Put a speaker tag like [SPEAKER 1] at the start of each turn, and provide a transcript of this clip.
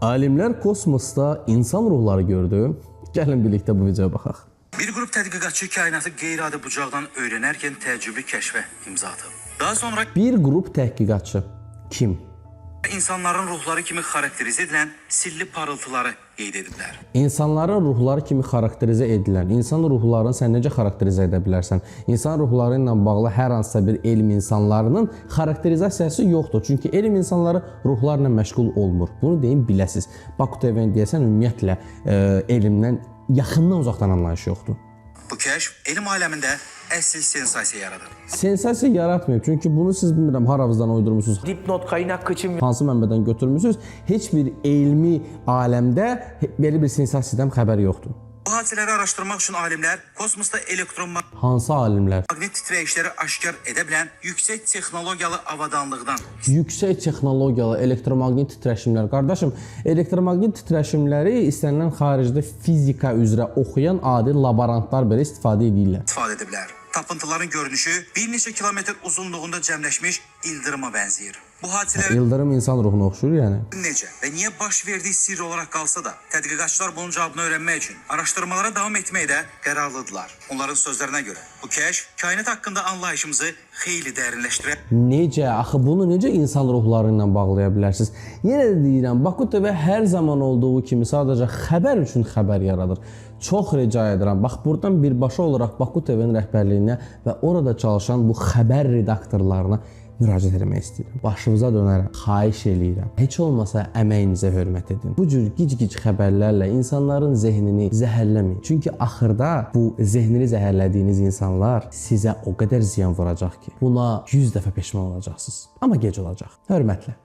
[SPEAKER 1] Alimlər kosmosda insan ruhları gördü. Gəlin birlikdə bu videoya baxaq.
[SPEAKER 2] Bir qrup tədqiqatçı kainatı qeyri-adi bucaqdan öyrənərkən təəccüblü kəşfə imza atıb. Daha sonra
[SPEAKER 1] Bir qrup təhqiqatçı. Kim?
[SPEAKER 2] insanların ruhları kimi xarakterizə edilən silli parıltıları qeyd ediblər.
[SPEAKER 1] İnsanların ruhları kimi xarakterizə edilən, insan ruhlarını sən necə xarakterizə edə bilərsən? İnsan ruhları ilə bağlı hər hansısa bir elm insanlarının xarakterizasiyası yoxdur. Çünki elm insanları ruhlarla məşğul olmur. Bunu deyin biləsiz. Baku TV-nin deyəsən ümumiyyətlə elmdən yaxından uzaqdan anlayış yoxdur.
[SPEAKER 2] Bu kəşf elm aləmində əsl sensasiya yaradır.
[SPEAKER 1] Sensasiya yaratmıyor. Çünki bunu siz bilmirəm haravızdan uydurmusunuz.
[SPEAKER 3] Dipnot kaynak kıçım
[SPEAKER 1] Hansı mənbədən götürmüsünüz? Heç bir elmi aləmdə belə bir sensasiyadan xəbər yoxdur.
[SPEAKER 2] Bu hadisələri araşdırmaq üçün alimlər kosmosda elektromaqnit
[SPEAKER 1] Hansı alimlər?
[SPEAKER 2] titrəyişləri aşkar edə bilən yüksək texnologiyalı avadanlıqdan
[SPEAKER 1] Yüksək texnologiyalı elektromaqnit titreşimlər. Qardaşım, elektromaqnit titreşimləri istənilən xaricdə fizika üzrə oxuyan adi laborantlar belə istifadə edirlər.
[SPEAKER 2] istifadə ediblər. Tapıntıların görünüşü bir neçə kilometr uzunluğunda cəmləşmiş ildırıma bənzəyir. Bu hadisələr
[SPEAKER 1] Yıldırım insan ruhuna oxşur yəni.
[SPEAKER 2] necə və niyə baş verdiyi sirr olaraq qalsa da, tədqiqatçılar bunun cavabını öyrənmək üçün araşdırmalara davam etməkdə qərarlıdırlar. Onların sözlərinə görə bu kəşf kainat haqqında anlayışımızı xeyli dərinləşdirə
[SPEAKER 1] Necə? Axı bunu necə insan ruhları ilə bağlaya bilərsiniz? Yenə də deyirəm, Baku TV hər zaman olduğu kimi sadəcə xəbər üçün xəbər yaradır. Çox rica edirəm. Bax, buradan birbaşa olaraq Baku TV-nin rəhbərliyinə və orada çalışan bu xəbər redaktorlarına müraciət etmək istəyirəm. Başınıza dönərəm, xahiş eləyirəm. Heç olmasa əməyinizə hörmət edin. Bu cür gic-gic xəbərlərlə insanların zehnini zəhərləməyin. Çünki axırda bu zehnini zəhərlədiyiniz insanlar sizə o qədər ziyan vuracaq ki, buna 100 dəfə peşman olacaqsınız. Amma gec olacaq. Hörmətlə.